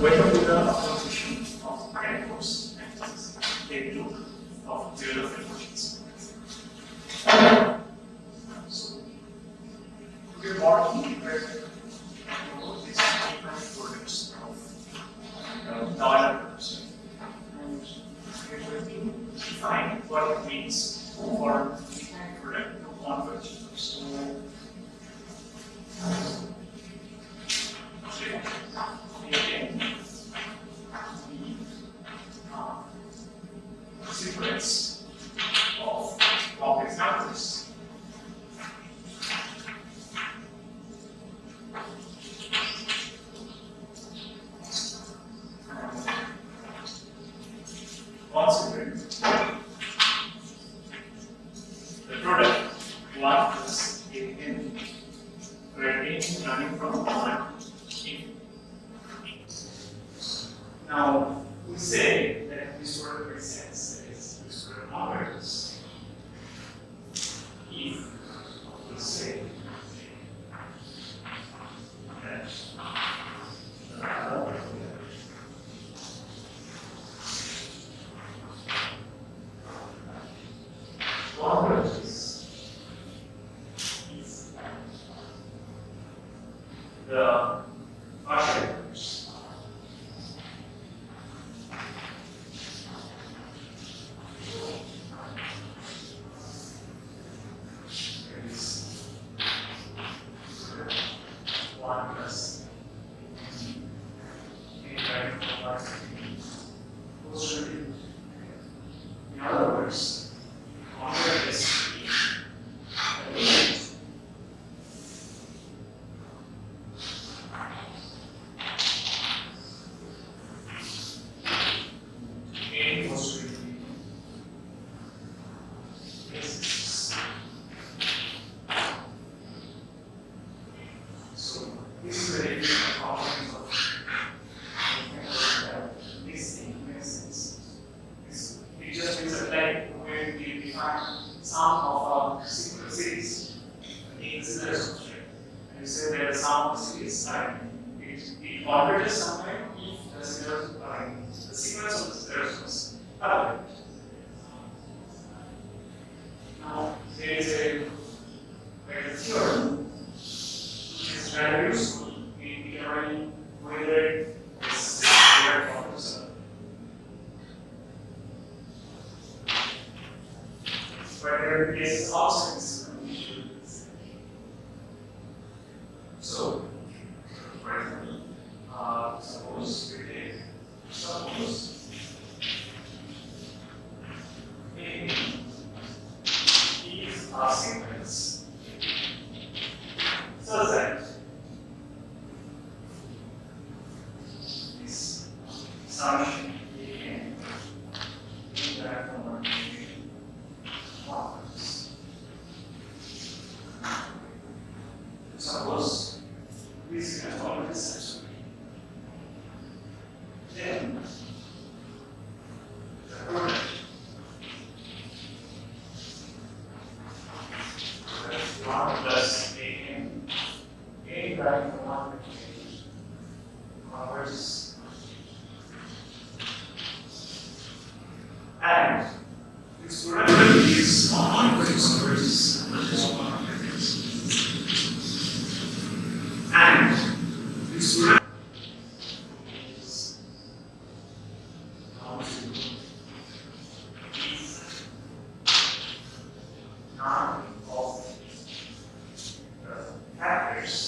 whether with the application of brute force methods, they look of theorem equations. So, we are more integrated about these different products of diagrams, and we are going to define what it means for different product to converge. So, again, the sequence of complex numbers. Consequent, the product 1 plus n, where n is running from 1 to n. Now, we say that this product makes sense, that is, this product converges if we say that converges if the partial inverse is 1 plus a prime plus goes to be. In other words, converges n goes to be basis. So this is the definition of components of this thing makes sense. It just means that like when we define sum of a single series, in the construct, and you say that the sum of the series time, it converges somewhere if the sequence of the zeros was parallel. Now there is a theorem which is very useful in determining whether this square converges. Whether this is also this condition. So, for example, suppose A is a sequence such that this summation again in that form converges. Suppose this is a converges successfully. Then the product that's 1 plus an prime from 1 to converges. And this product is 1 converges. And this product is down to if none of the factors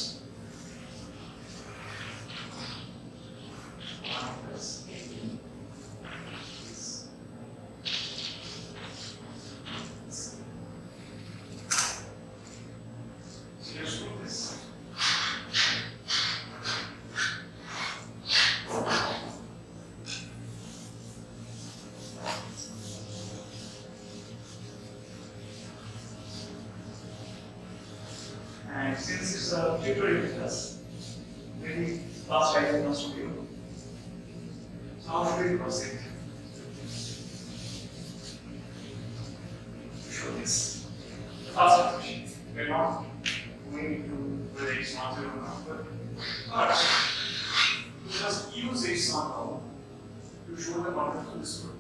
1 plus a is so let's put this. And since it's a tutorial class, very fast writing comes to you. So how should we proceed to show this? The first question, we're not going to whether it's not zero or not, but we just use this somehow to show the content of this group.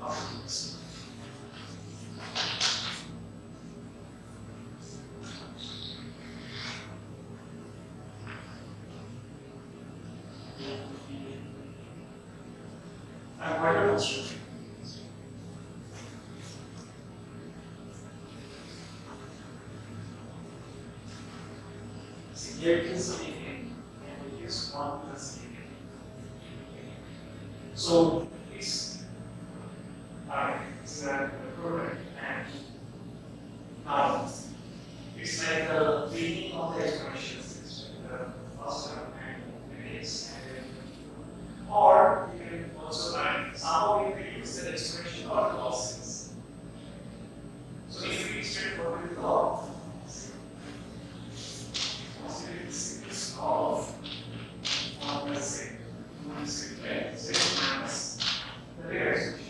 Afterwards. I'm quite a constraint. See, here it is speaking, and it is 1 plus speaking. So, it's the product, and now it's like the beginning of the expressions, the first term and the next, and then, or you can also write somehow you can use the expression or the losses. So if we straightforward with log, it's of 1 plus 6, 1 plus 6, right? 6 minus the bigger expression.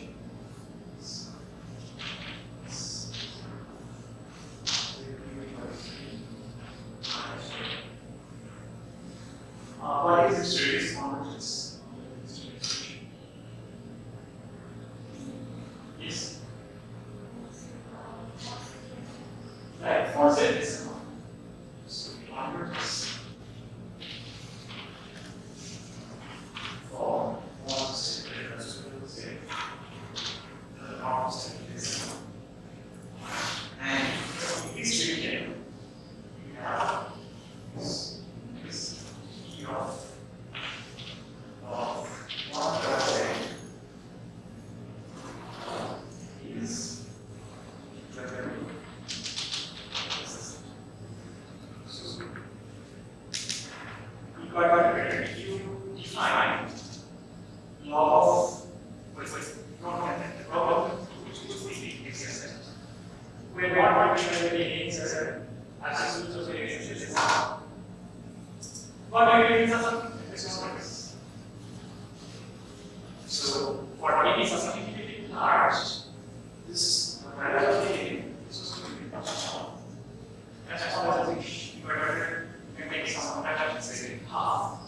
What is this series convergence? Yes. Right, for Z is so we convergence for 1 state equals to Z. The normal state is and these three again we have this E of 1 plus A is the value. So you got it. You define log of the problem which we exist. When one actually is absolute of the existence. What do you mean is so what we need something to be large. This relatively is going to be much smaller. That's why I think you can make some that say half.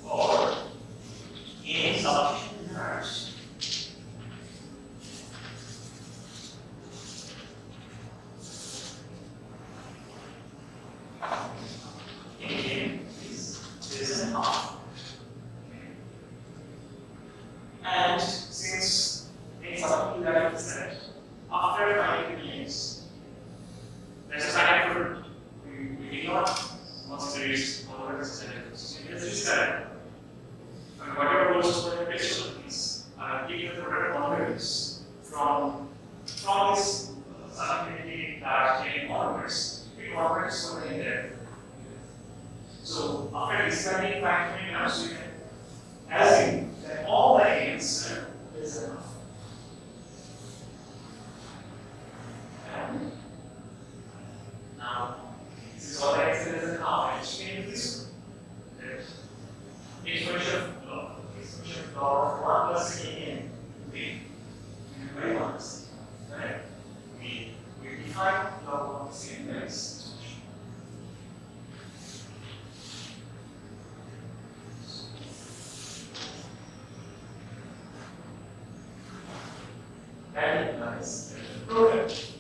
Or in sufficient large. This and half. And since it's something that is said, after finding the means, there's a sign for we ignore once there is other representatives. So it's just that and whatever goes to the picture is given the product boundaries from this subjectivity that came onwards, we onwards something there. So after describing factoring now, so you can assume that all the answer is enough. And now, this is all the answer is enough. And you can this expression of log of 1 plus a in b. Very honest. Right? We define log of 1 plus a in this. That implies that the product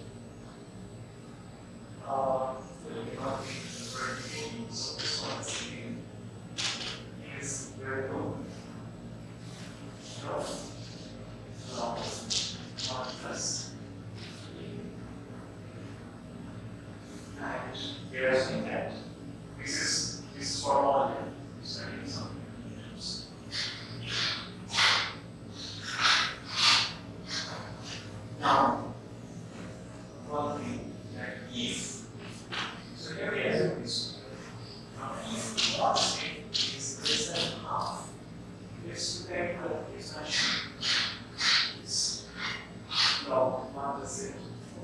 will be not being converted to so this one is very low. So, log 1 plus and we are saying that this is for all of them. So I need some items. Now, one thing that if, so here we assume this. Now, if 1 state is less than half, let's do that expansion. It's log 1 plus it.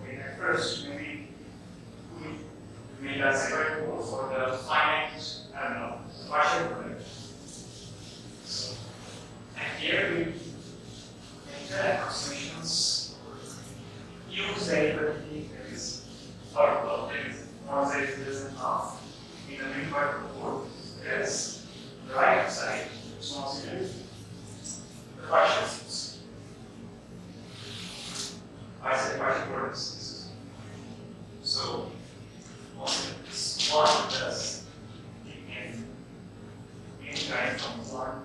Okay, at first, maybe we made a separate rule for the finite, I don't know, the partial product. So, and here we enter approximations. Use the derivative that is, or well, that is 1 z less than half in the main part of the vertices. So this 1 plus the n time from 1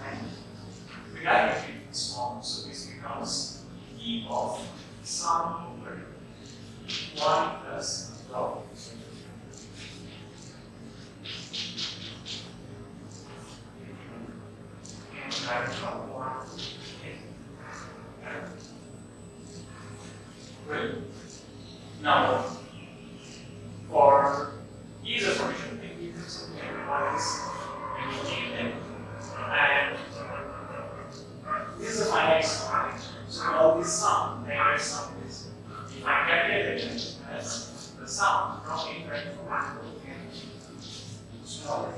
and we got it in this form, so this becomes e of sum over 1 plus log. And time from 1 to n. Great. Now, for ease of formation, we use something like this. And this is a finite sum. So all this sum, negative sum is if I calculate it as the sum from infinite to 1 to n smaller.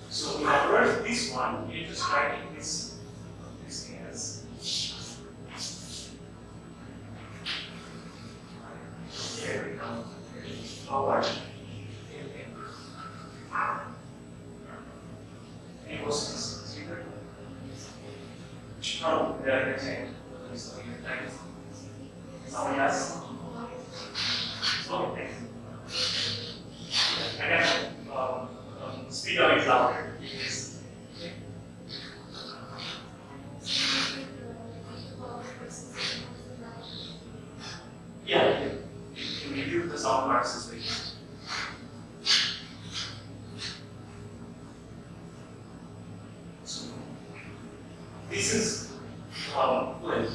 So we convert this one into writing this thing as here we come forward. Equals this 0. No, they are retained. Someone else? Okay. Again, speed up is louder. Yeah, you can review the sound marks as well. This is good.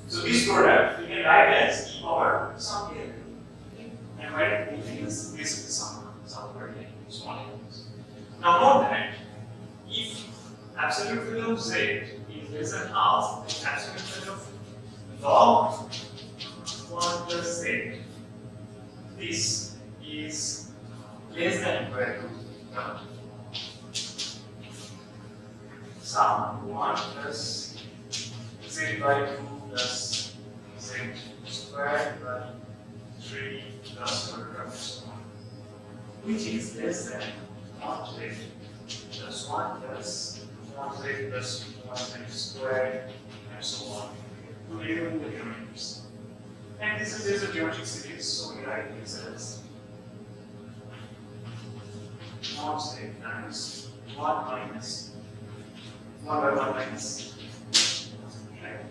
So this product we can write as e power some here. And write this is the sum word small units. Now note that if absolute value of z is less than half, the absolute value of log 1 plus z, this is less than equal to sum 1 plus z by 2 plus z squared by 3 plus whatever, which is less than 1z plus 1 plus 1z plus 1z squared and so on to even the numerators. And this is a geometric series, so we write this as 1z times 1 minus 1 by 1 minus. Right.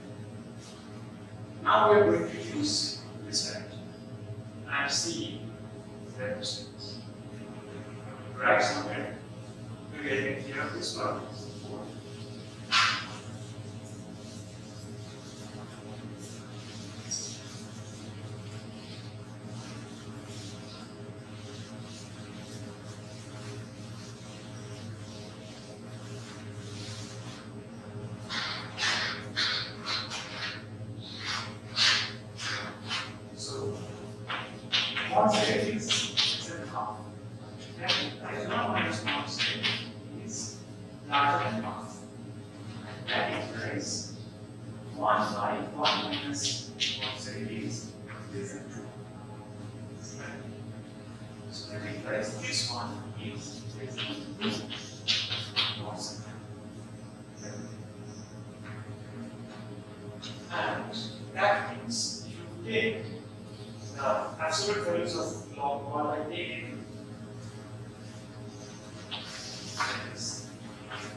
Now we are going to use this fact and see that distance. Right somewhere. We get it here of this one. And that means if you take the absolute values of log 1 by taking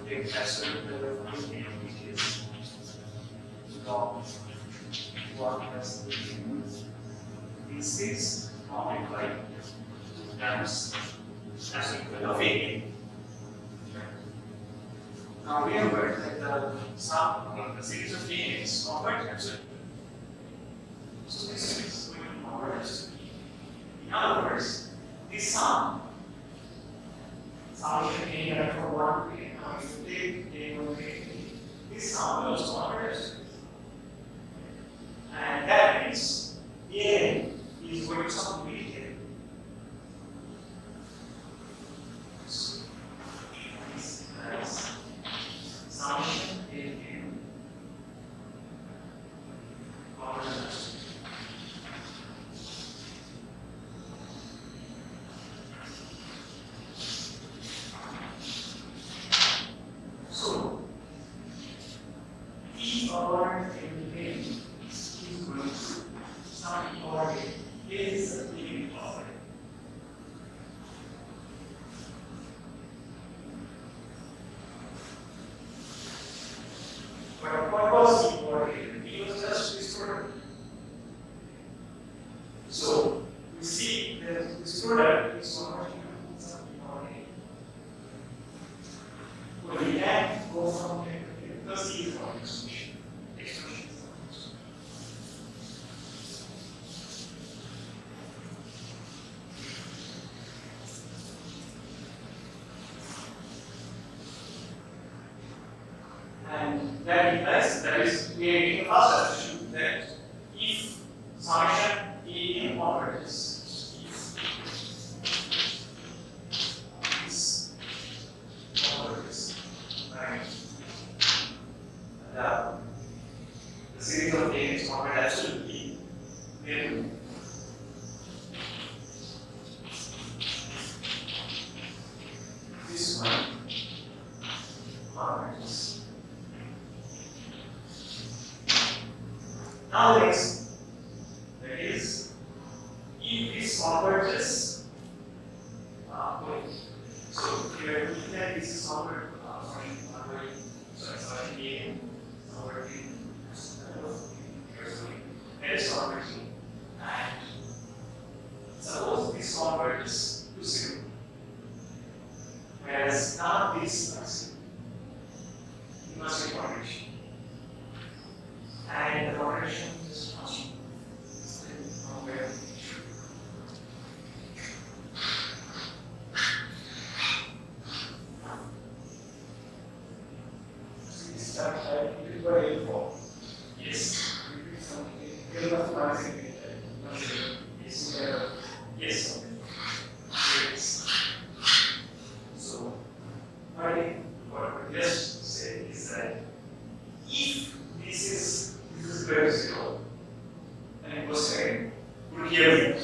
take absolute value of a, which is log 1 plus 18. This is multiplied times absolute value of 18. Now remember that the sum of the series of k is convert absolute. So this is going to convert as in other words, this sum of k for 1 k, now if you take k over k, this sum will also convert as. And that means a is going to sum b k. So this is summation in so E coordinate can be made equal to some E coordinate is the limit of it. But what was E coordinate? It was just this product. So we see that this product is converting to some E coordinate. But we can go from here because E is not expression. Expression is not expression. And that implies that is we are getting a first assumption that if summation A n converges, if this converges, right? The series of A is converted absolutely, then this one converges. Now next, that is, if this converges, so here we that this is converted, again, converting, it is converting, and suppose this converges to 0, whereas now this is 0, it must be conversion. And the operation is function from where this time it is by A4. Yes. It must minus yes. Yes. Yes. So what we just say is that if this is very 0, and it was saying, would here be?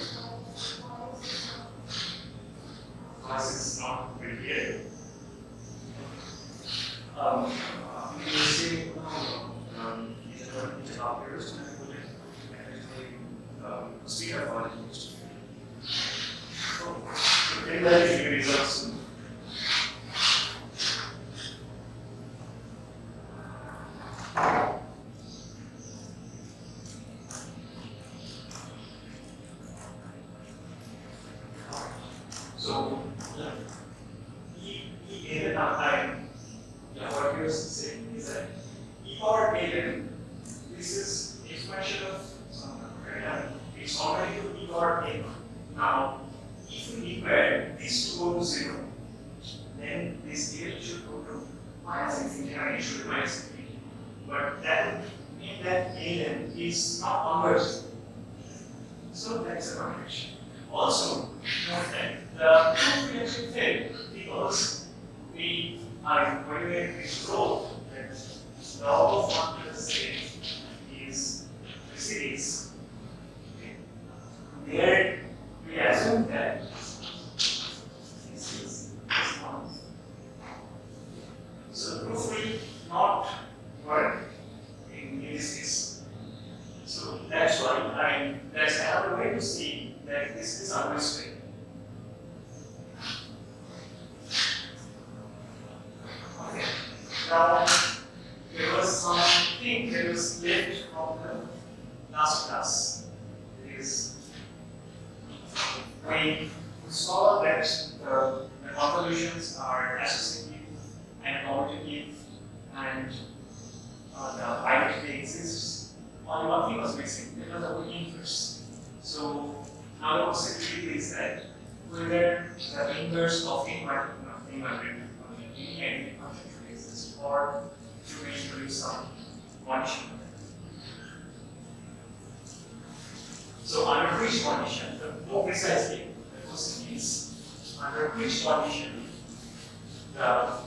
Because it's not very here. We will say, these are operators, and I will actually speed up what it used to be. So, in that, if you results. So, E now time, what you're saying is that E power alien, this is expansion of some number, it's already to E power n. Now, if we require this to go to 0, then this alien should go to minus infinity, and it should be minus infinity. But that would mean that alien is not convergent. So that's a contradiction. Also, note that the proof reaction failed because we are evaluating this rule that the all of 1 plus A is the series. Okay. There we assume that this is this one. So the proof will not work in this case. So that's why that's another way to see that this is always fair. Okay. Now there was something that was left from the last class. It is we saw that the convolutions are associative and commutative and the identity exists. Only one thing was missing, that was the inverse. So now the possibility is that whether the inverse of any function exists or to introduce some condition. So under which condition, more precisely, the question is under which condition the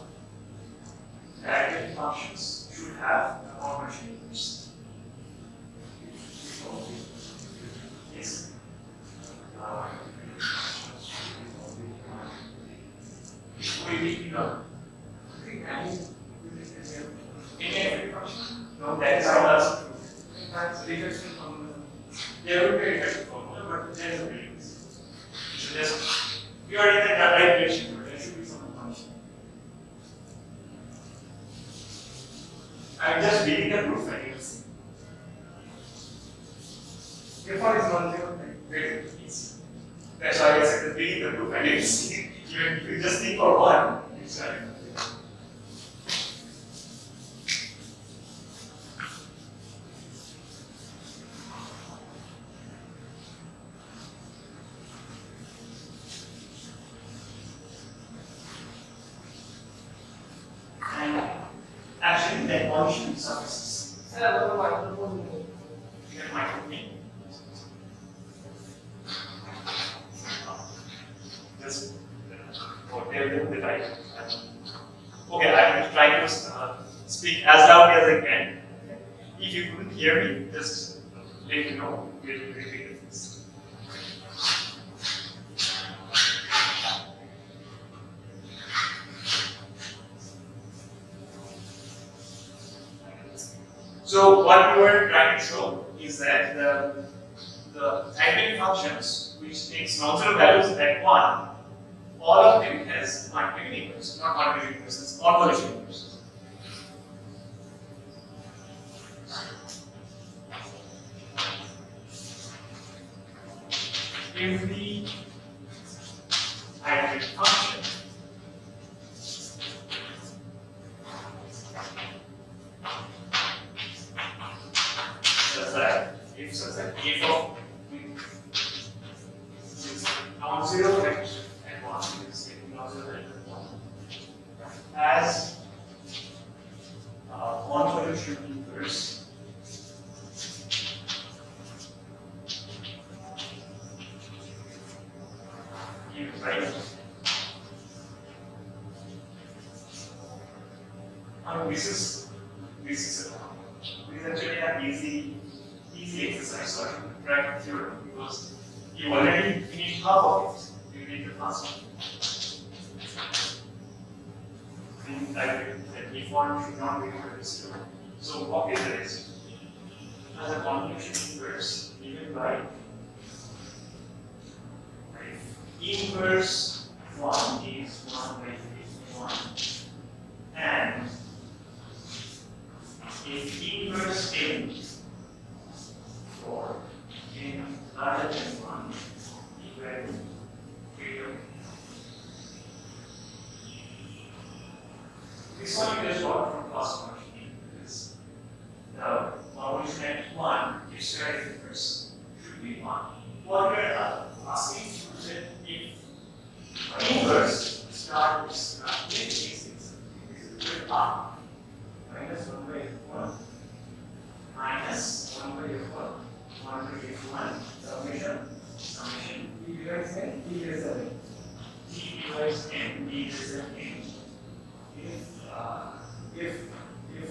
identity functions should have a conversion inverse. Yes. We know. Any every function? No. that is how that's true. That's rejection formula. There will be a rejection formula, but there is a value. So just you are in the right direction, but there should be some function. I'm just reading the proof and you will see. Before is non-zero, very easy. That's why I said reading the proof and you will see. Even if you just think for one, it's right. Actually, the condition suffices. You get my point? Just tell them that I. Okay, I will try to speak as loud as I can. If you couldn't hear me, just let me know. We'll repeat this. So what we were trying to show is that the eigenfunctions which takes non-zero values at 1, all of them has quantification inverse, not quantification inverses, convolution inverses. If the eigenfunction such that f of is non-zero at 1, is non-zero at 1, as convolution inverse right? I mean, this is actually an easy exercise, so I can track the theorem because you already finished half of it. You need the last one. And I think that if1 should not be equal to 0. So what is the rest? As a convolution inverse given by inverse 1 is 1 by 1, and if inverse n for n larger than 1 equal to this one you just got from class function is the convolution at 1 is square inverse should be 1. What we are asking is that if inverse start with this is r minus 1 by 1 minus 1 by f1 1 by f1 summation d divides n d is n d divides n d is n if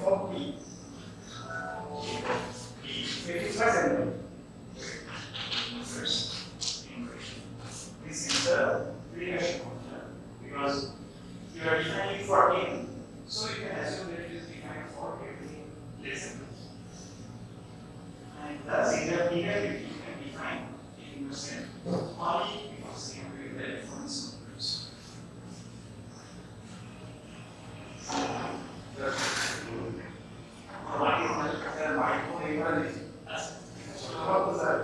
of p if is less than first inversion. This is the relation formula because you are defining for n, so you can assume that it is defined for everything less than 2. And thus in the inequality you can define inverse n only because the inverse value from its numbers. What was that?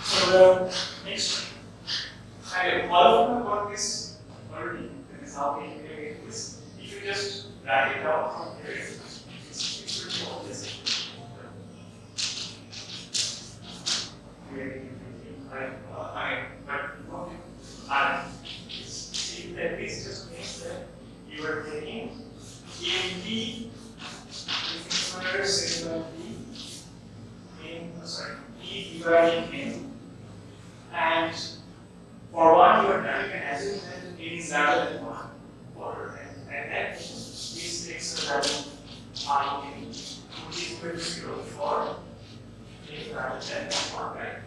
So the next one, all of them got this already. That is how we integrate this. If you just write it out from here, it should be all this. See that this just means that you are taking p dividing n, and for 1 you can assume that n is larger than 1 for n, and that means this takes a having I in which is equal to 0 for a rather than 1, right?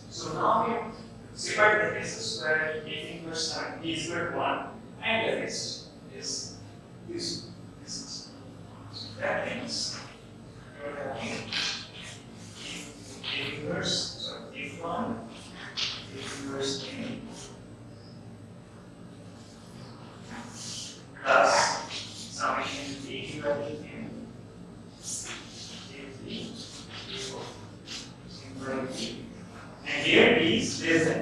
So now we have simplified the cases where A inverse time is equal to 1 and the case is this. So that means you are having A inverse, so if 1, A inverse A plus summation B divided in A3 and here B is less than.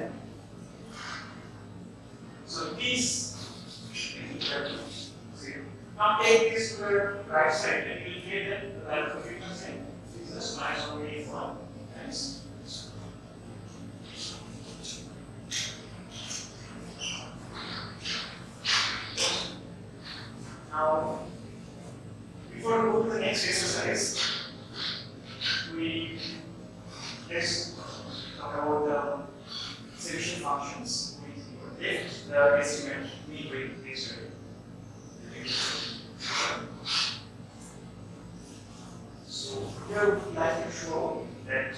So this is equal to 0. Now take this to the right side and you will get that the value of frequency is just minus over A1 times. Now, before we go to the next exercise, let's talk about the solution functions. We left the estimate midway yesterday. So here we would like to show that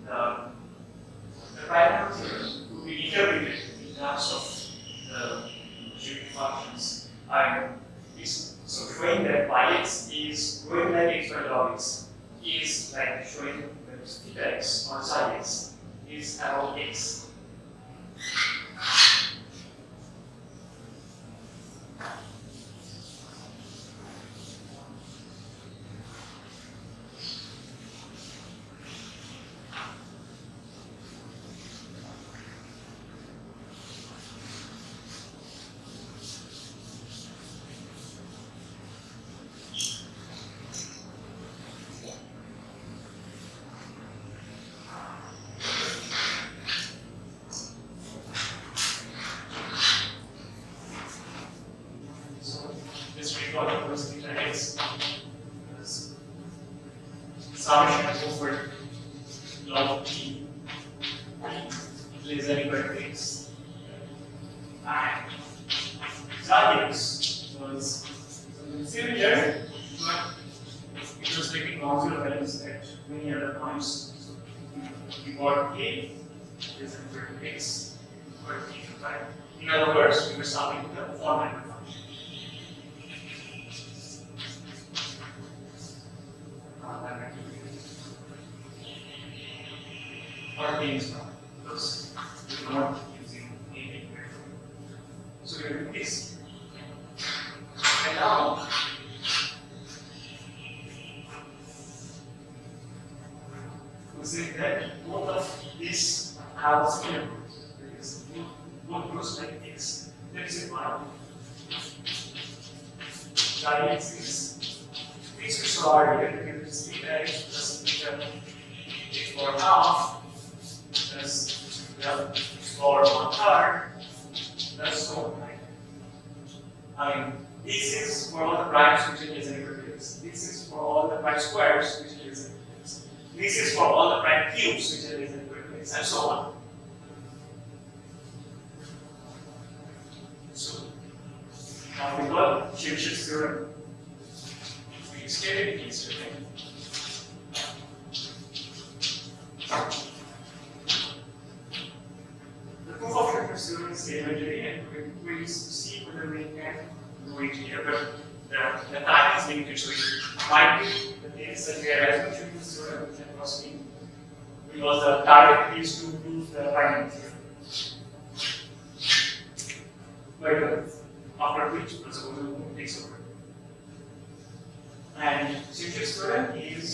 the primary theorem will be interpreted in terms of the solution functions. So showing that yx is going like x by log x is like showing that theta x or psi x is about x. Summation over log t less than equal to x. And psi x was similar, but it was taking non-zero values at many other points. So we got a less than equal to x equal to t to 5. In other words, we were summing the formula function. Or names from because we are not using a equation. So we do this. And now we say that both of these have similar roots. Because both roots like x. That is a one. Psi x is x squared divided with theta x plus theta x power half. Plus or 1/3, that's so on. I mean, this is for all the primes which are less than equal to x. This is for all the prime squares which are less than equal to x. This is for all the prime cubes which are less than equal to x, and so on. So, now we got Cauchy's theorem. We stated it yesterday. Proof of reference theorem is elementary, and we will see whether we can do it here. But the time is limited, so it might be the case that we are assuming this theorem can proceed because the target is to prove the primary theorem. But after which principle will takes over. And Cauchy's theorem is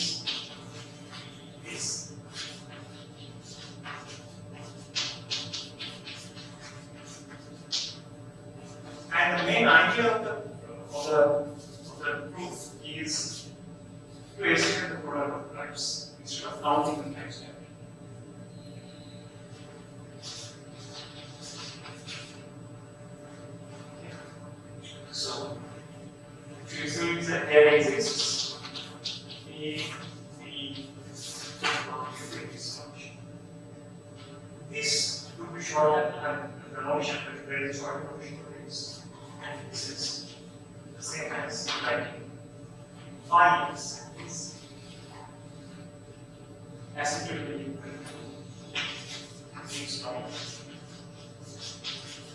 this. And the main idea of the proof is to estimate the product of primes instead of counting the times step. So, if you assume that there exists this would be short and the notion, but very short notion. And this is the same as writing phi x is asymptotically equal to x by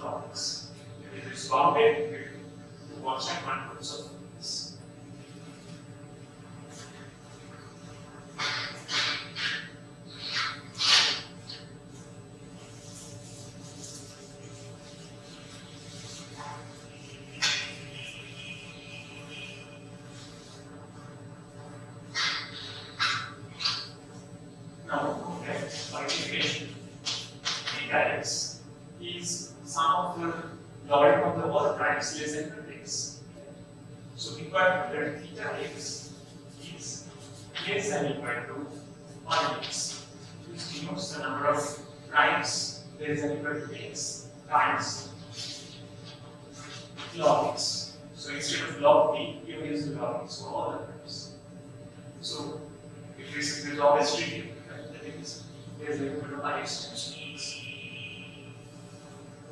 log x. It is bounded to constant quantities of this. Now, by definition, theta x is sum of the logarithm of the all primes less than x. So, equal to theta x is less than equal to 1x, which denotes the number of primes less than equal to x times log x. So, instead of log p, we are using log x for all the primes. So, if this is always trivial, that is less than equal to ix times x.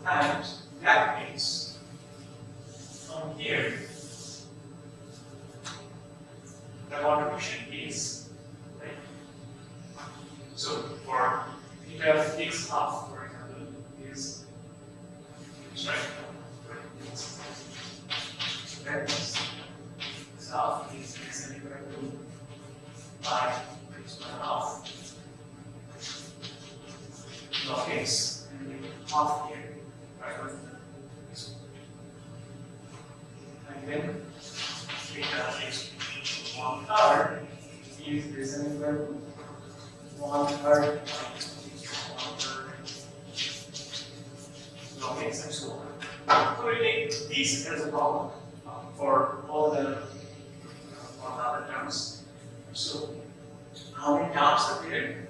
And that means from here the contribution is right. So for theta of x half, for example, is right. So that means x half is less than equal to pi x by half log x, and we half here. And then theta x 1/3 is less than equal to 1/3 log x and so on. So we take this as a problem for all the other terms. So how many terms are there?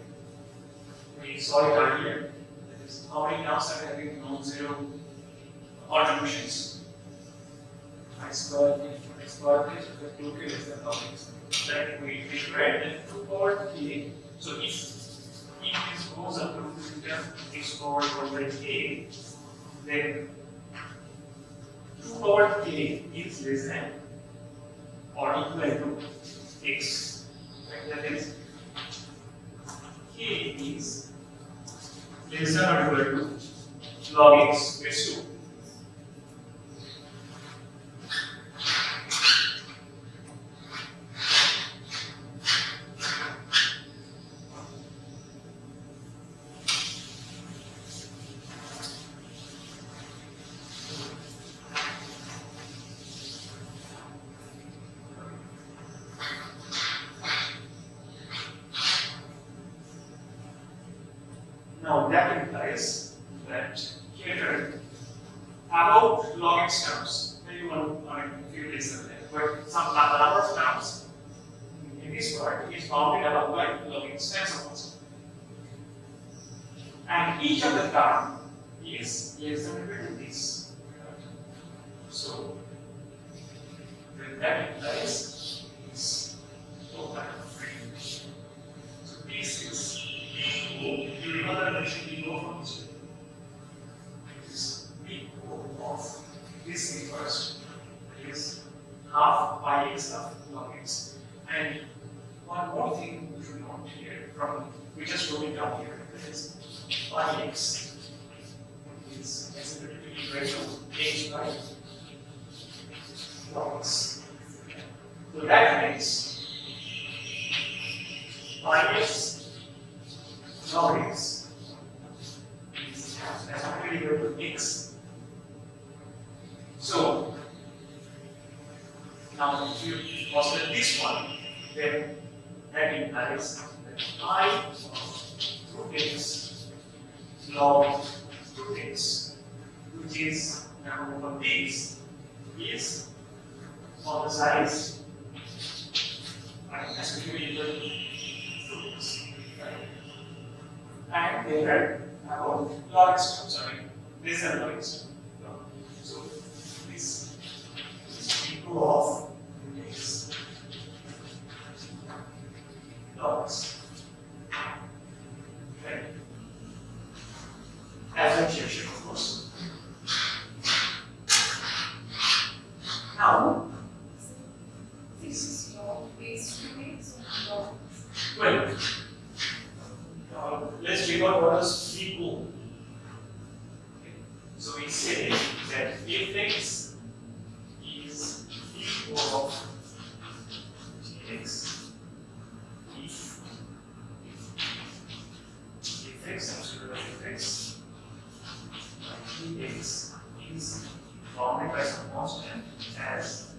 We saw it earlier. That is, how many terms are having non-zero contributions? I squared it, the 2k less than log x. That we read that 2 power k. So if this goes up to theta x power over k, then 2 power k is less than or equal to x. Right? That is, k is less than or equal to log x raised to. Now that implies that here above log x terms, maybe a few less than that, but some number of terms in this part is bounded above by log x tensor function. And each of the term is less than equal to this. So then that implies this total. So this is you remember that should go from this way. This big O of this thing first is half pi x half log x. And one more thing we should note here from we just wrote it down here. That is pi x is equal to h by log x. So that means pi x log x is actually equal to x. So now if you postulate this one, then that implies that I of root x log root x, which is now over this, is on the size actually equal to root x. And they are about log x terms, less than log x term. So this is equal of x log x. Right? Differentiation, of course. Now, is log base to x or log? Well, let's record what is V O. Okay. So we say that if x is V O of Tx, if x absolute of x Tx is bounded by some constant as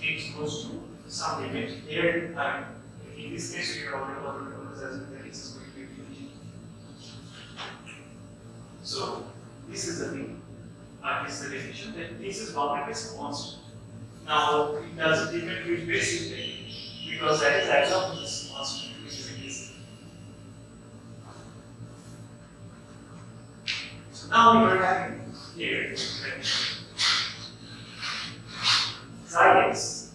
x goes to some limit. Here, in this case, we are already as that x is going to be infinity. So, this is the thing. This is the definition that this is bounded by some constant. Now, it doesn't depend which base you take because that is absorbed in this constant, which is a case. So, now we are having here that psi x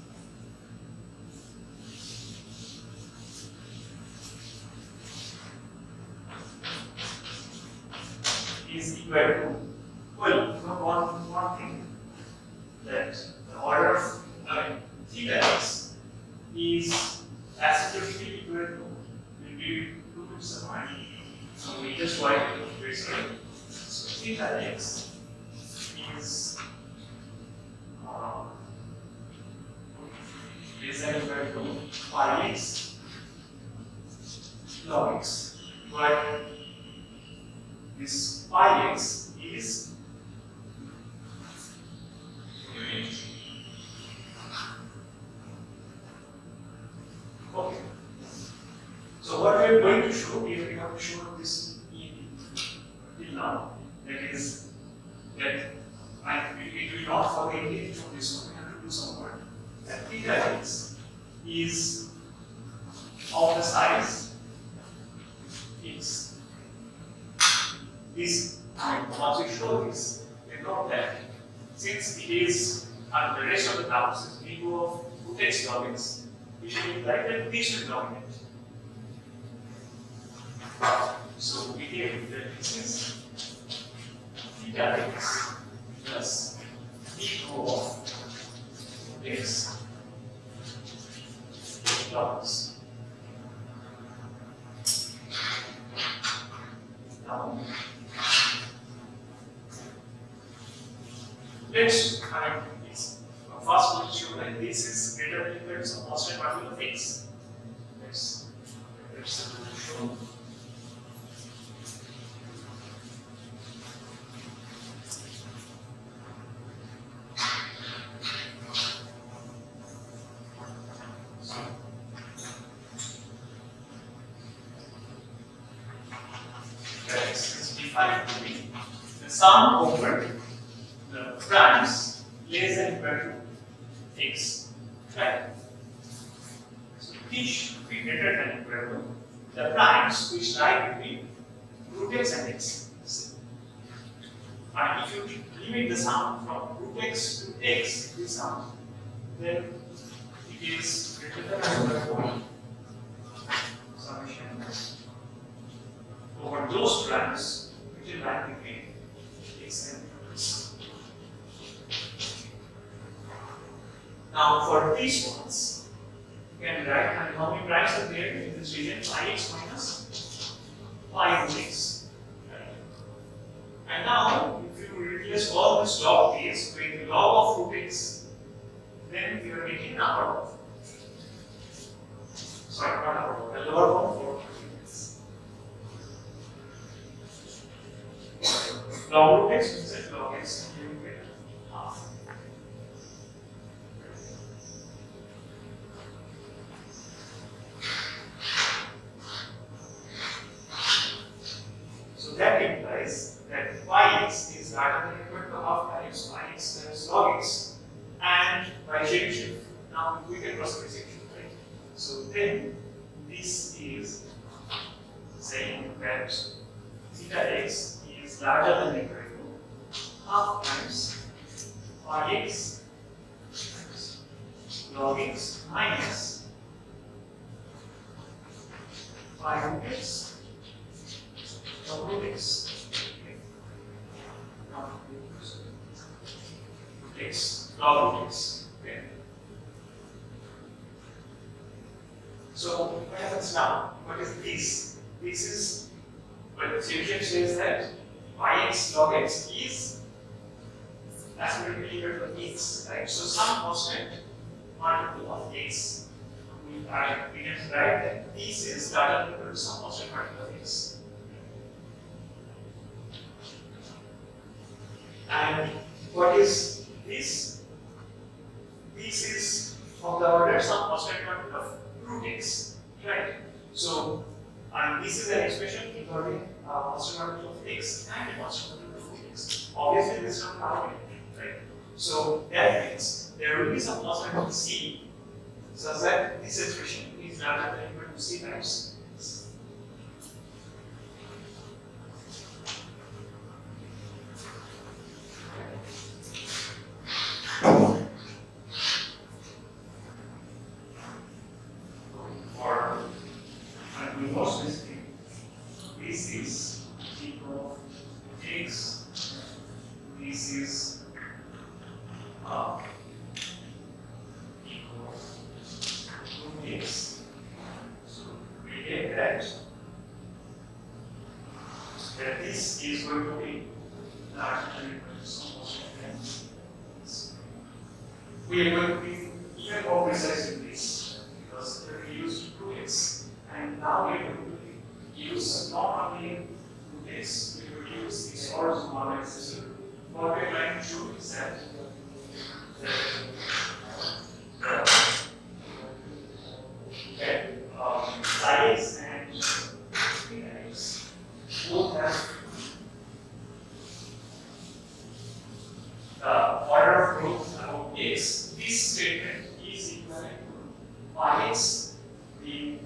is equal to, well, one thing that the order of theta x is asymptotically equal to will be 2 to the point. So we just write it very simple. So theta x is less than or equal to pi x log x, where this pi x is okay. So what we are going to show, we have to show this till now. That is that it will not follow immediately from this one. We have to do some work. That theta x is of the size x. This, once we show this, we know that since it is, and the rest of the terms is V of root x log x, it will imply that this will dominate. So we get that this is theta x plus V of root x log x. Now, let's first we'll show that this is greater than equal to some constant value of x. Let's show. Is defined to be the sum over the primes less than equal to x, right? So this should be greater than equal to the primes which lie between root x and x. And if you limit the sum from root x to x, this sum, then it is greater than or equal to summation over those primes which lie between x and x. Now for these ones, you can write and how many primes are there in this region? Pi x minus pi root x. Right? And now, if you replace all this log base with the log of root x, then we are getting number of. Sorry, not number of, the lower form for root x. Log root x means that log x you will get half. So that implies that pi x is larger than equal to half times pi x times log x, and by Chebyshev, now we can cross section, right? So then this is saying that theta x is larger than equal to half times pi x times log x minus pi root x log root x. X log root x. Okay. So what happens now? What is this? This is what the theorem says that x log x is absolutely equal to x, right? So some constant multiple of x. We can write that this is data equal to some constant multiple of x. And what is this? This is of the order some constant multiple of root x, right? So, and this is an expression involving constant multiple of x and a constant multiple of root x. Obviously, this is not counted, right? So that means there will be some constant of c, such that this expression is larger than equal to c times x. This is equal to x. This is equal to x. So we get that this is going to be larger than equal to some constant x. We are going to be even more precise in this because we used 2x, and now we are going to use not only this, we will use this origin model system. What we are trying to show is that size and x both have the order of growth about x. This statement is equivalent to pi x being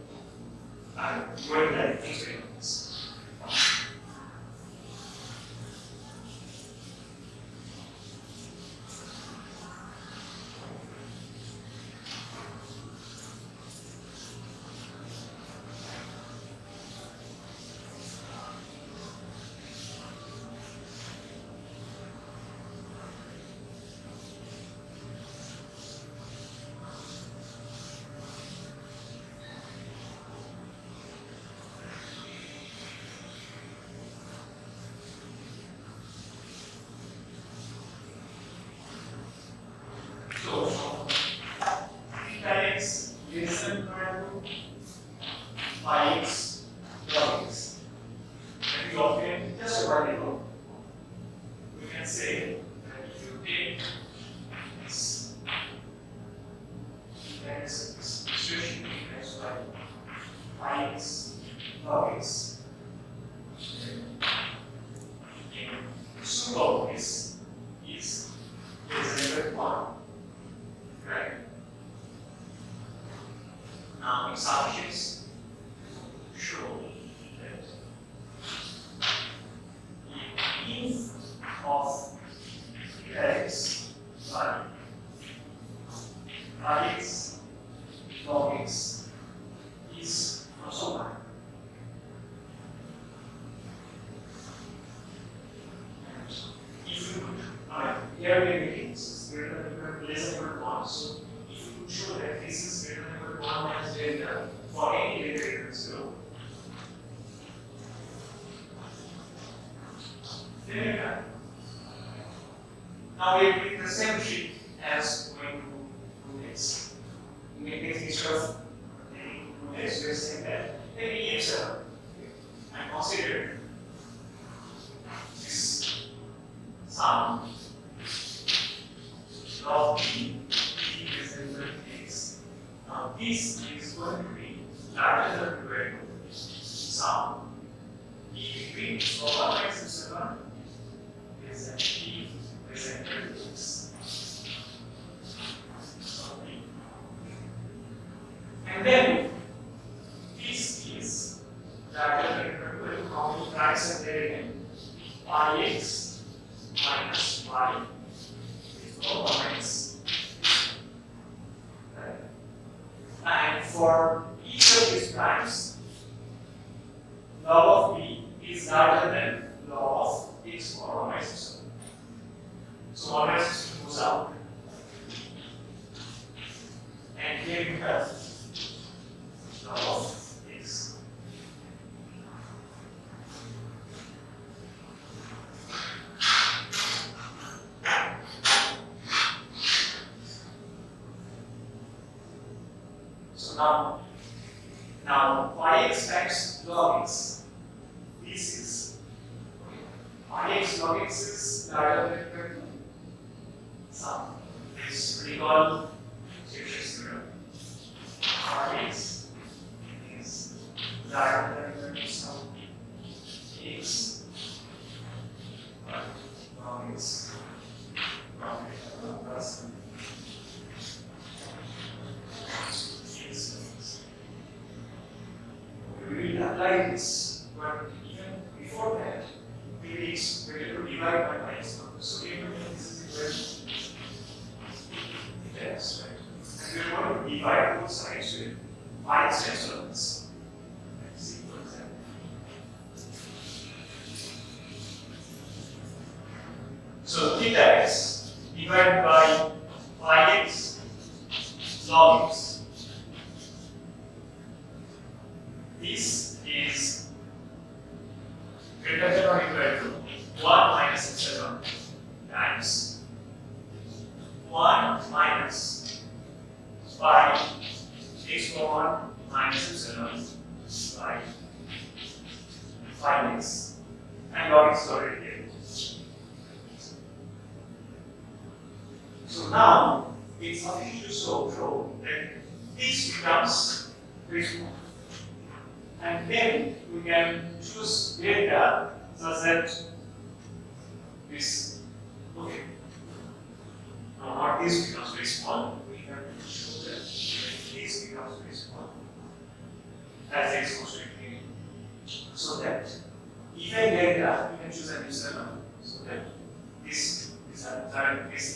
going like experiments. So, theta x less than equal to pi x log x. And we obtain just a variable. We can say that if you take this expression as pi x log x, in suit of this is represented 1. Right. Now, examples show that if of x by x log x is also 1. If you could, here we are making this greater than less than equal to 1. So if you could show that this is greater than equal to 1 minus delta for any delta equal to 0, then you can. Now we are doing the same trick as going to do this. We make this instead of taking 2x, we are saying that take EF7 and consider this sum of b is equal to x. Now this is going to be larger than or equal to sum e between so 1 minus epsilon is an e is equal to x. And then this is larger than or equal to how many times are there again? Pi x minus pi is no 1 minus. Right? And for each of these primes, log of b is larger than log of x for 1 minus epsilon. So 1 minus epsilon goes out. And here you have log So now phi x times log x. This is phi x log x is larger than sum. Let's recall Cauchy's theorem. Phi x is larger than sum x log x plus we will apply this, but even before that, we will to divide by pi x number. So we will this is equal to x, right? And we are going to divide both sides with pi x epsilons. Let's see, for example. So theta x divided by pi x log x. This is greater than or equal to 1 minus epsilon times 1 minus pi x over 1 minus epsilon by pi x, and log x is already there. So now it's sufficient to show that this becomes very small. And then we can choose data such that this, okay, now not this becomes very small, we have to show that this becomes very small as x goes to infinity. So that even data, we can choose an epsilon, so that this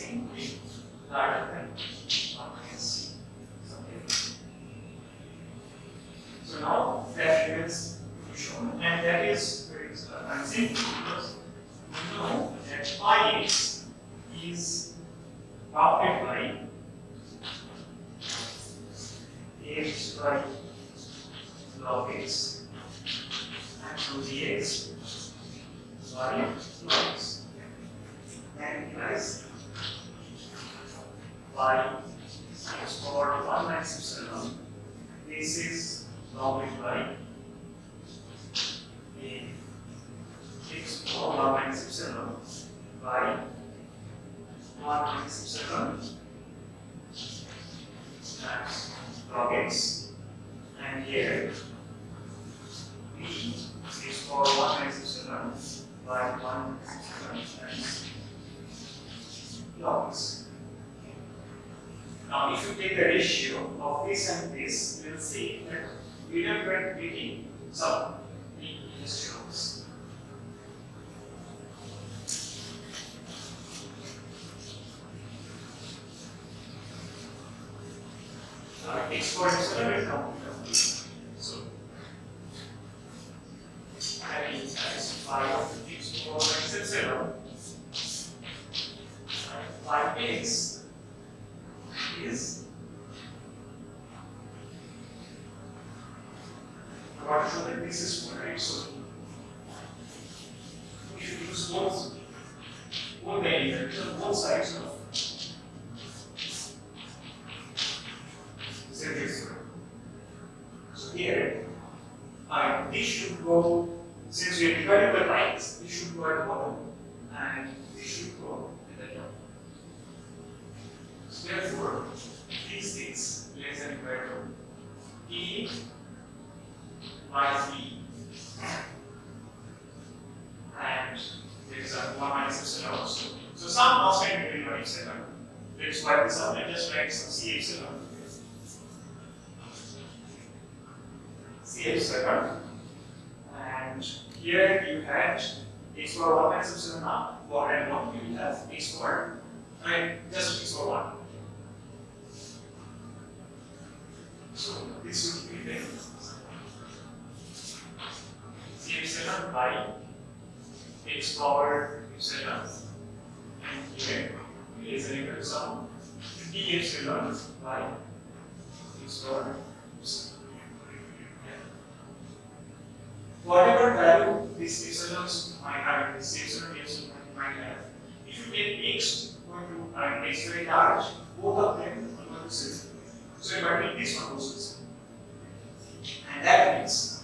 thing will be larger than 1 minus something. So now that remains to be shown, and that is very simple because we know that pi x is bounded by x by log x and 2dx by log x, and implies by x power 1 minus epsilon. This is bounded by x power 1 minus epsilon by 1 minus epsilon times log x, and here b x power 1 minus epsilon by 1 minus epsilon times log x. Now, if you take the ratio of this and this, you will see that we are getting some ratios. X for epsilon will come from so having as phi of x for x epsilon, phi x is what show that this is full, right? So we should use both the elements on both sides of this. So here, this should go, since we are dividing by lines, this should go at the bottom and this should go at the top. So therefore, these things less than equal to E by V, and there is a 1 minus epsilon also. So some constant between 1 epsilon. Let's wipe this out and just write some C epsilon. C epsilon, and here you had x power 1 minus epsilon now, or and 1, you will have x power, right? Just x power 1. So this would be the C epsilon by x power epsilon, and here is an equal to some d epsilon by x power epsilon. Whatever value these epsilons might have, this epsilon might have, if you take x going to x very large, both of them are going to zero. So in particular, this one goes to 0. And that means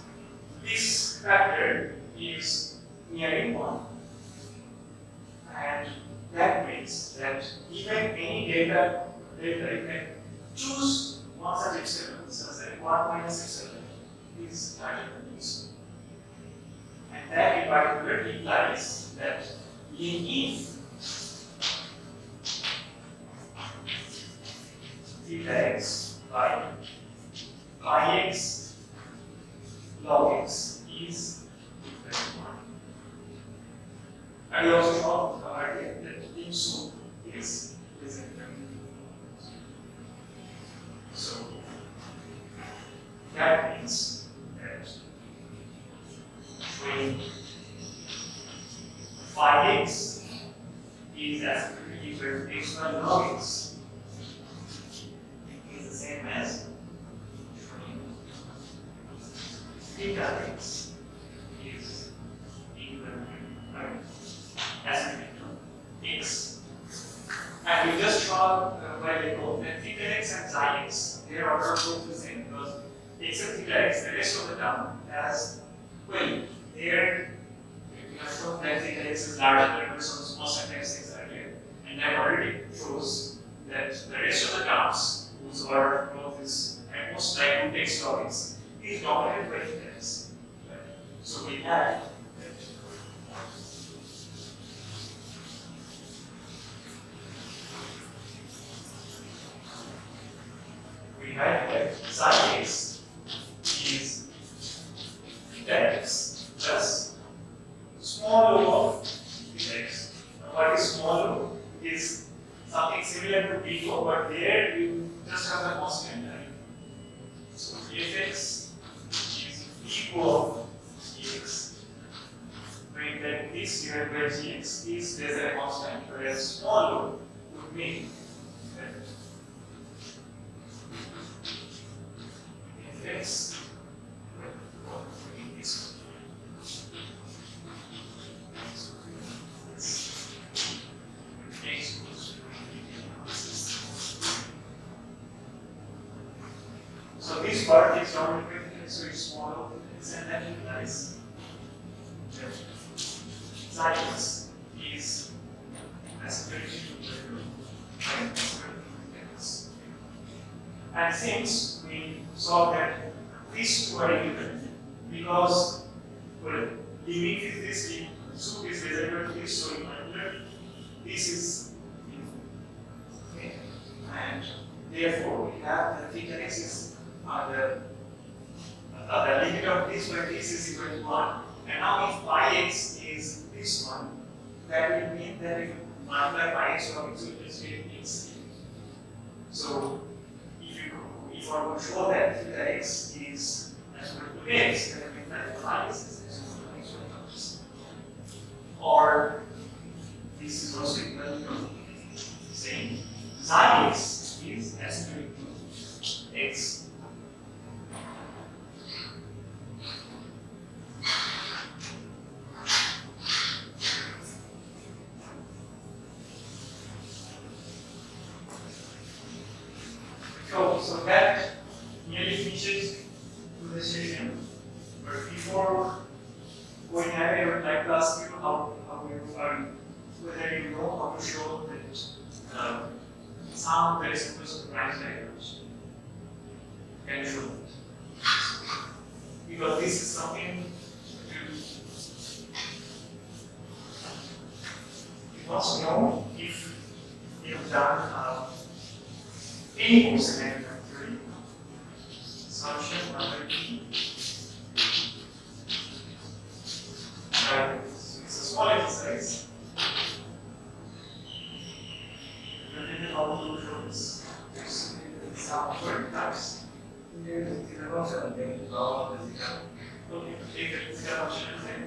this factor is nearing 1. And that means that even any delta you can choose one such epsilon, such that 1 minus epsilon is larger than this. And that in particular implies that if theta x by pi x log x is equal to 1. And we also saw earlier that dim sum is less than 1. So that means that when phi x is as equal to x1 log x is the same as theta x is equal to as x. And we just saw a while ago that theta x and xi x, their order are both the same because except theta x, the rest of the term has, well, there we have shown that theta x is larger than some small syntax x earlier, and that already shows that the rest of the terms whose order of growth is at most like 2x log x is dominated by theta x. Right? So we have that psi x is theta x plus small o of theta x. Now, what is small o is something similar to big O, but there you just have a constant. Right? So fx is big O of gx. Meaning that this divided by gx is less than a constant, whereas small o would mean that fx so this part is not so it's small, and that implies that xi x is aspirated to x. And since we saw that these two are equivalent, because well, limit is this, soup is reserved to this, so in particular, this is okay. And therefore, we have the theta x is the limit of this where this is equal to 1. And now if pi x is this one, that will mean that if you multiply pi x log x, you will just get x. So if I would show that theta x is as equal to x, then it means that pi x is equal to x. Or this is also equal to saying xi x is as equal to x. So that nearly finishes to the session. But before going ahead, I would like to ask you how you are, whether you know how to show that some very simple surprise diagrams. Can you show that? Because this is something you must know if you've done any course in any theory. Assumption number E. It's a small exercise. And then how to show this. There's some 20 types. Okay, take the theta function and then.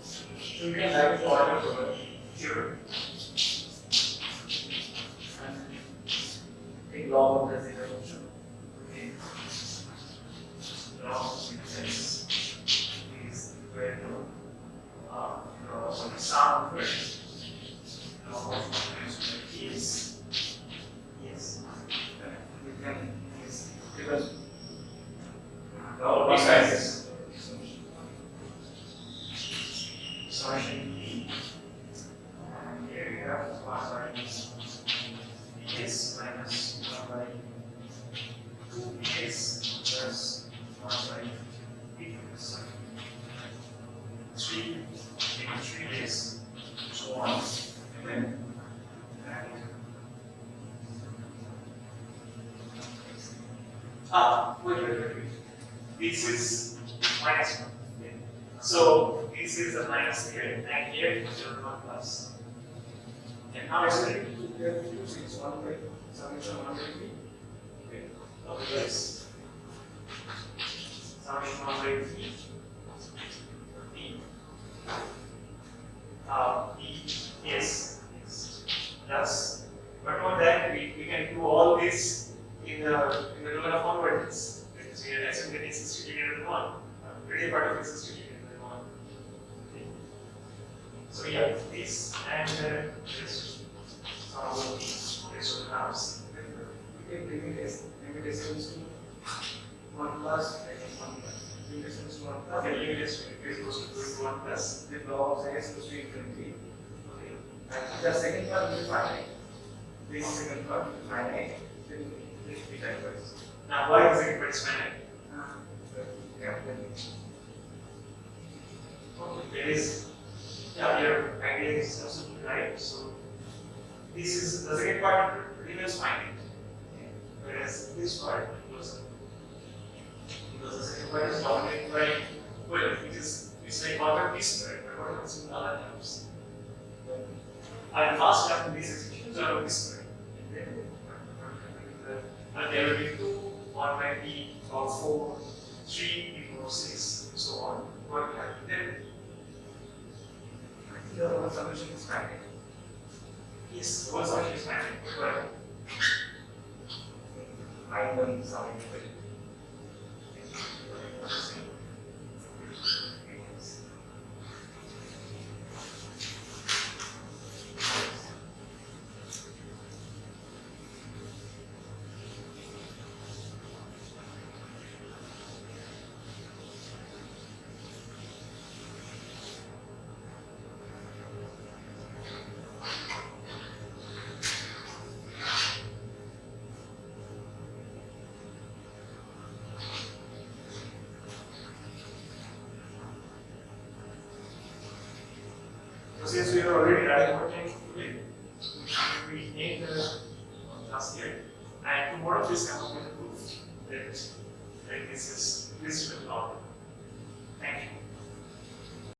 So we can have it order over here. Take log of the theta function. Okay. Log of theta x is equal to so the sum of it. Log of is we can No, besides summation B. And here we have 1 by bs minus 1 by 2bs plus 1 by b plus 3 into 3bs, so on, and then wait. This is minus 1. Okay. So this is a minus here, and here is a 1 plus. And how is it? It's 1 by summation 1 by b. Okay. Otherwise, summation 1 by b. B. Yes. Plus. But on that, we can do all this in the domain of convergence. Because we are assuming that this is treated as 1. Pretty part of this is treated as 1. Okay. So yeah, this and this some of these terms. We can limit limitations to 1 plus, 1 plus. Limitations to 1 plus. Okay, limitations to 1 plus. The law of x goes to infinity. Okay. And the second part will be finite. This second part will be finite. This will be diverse. Now, why is the second part is finite? There is, yeah, your idea is absolutely right. So, this is the second part remains finite, whereas this part goes up. Because the second part is dominated by, well, it's like order p squared, but order is in other terms. And first after these expressions are p squared. And there will be 2, 1 by p, or 4, 3, equals 6, and so on. What will happen then? The whole solution is finite. Yes, the whole solution is finite. But I know something with it. Since we are already running out of time today, we need the last year, and tomorrow please come up with a proof that this will not. Thank you.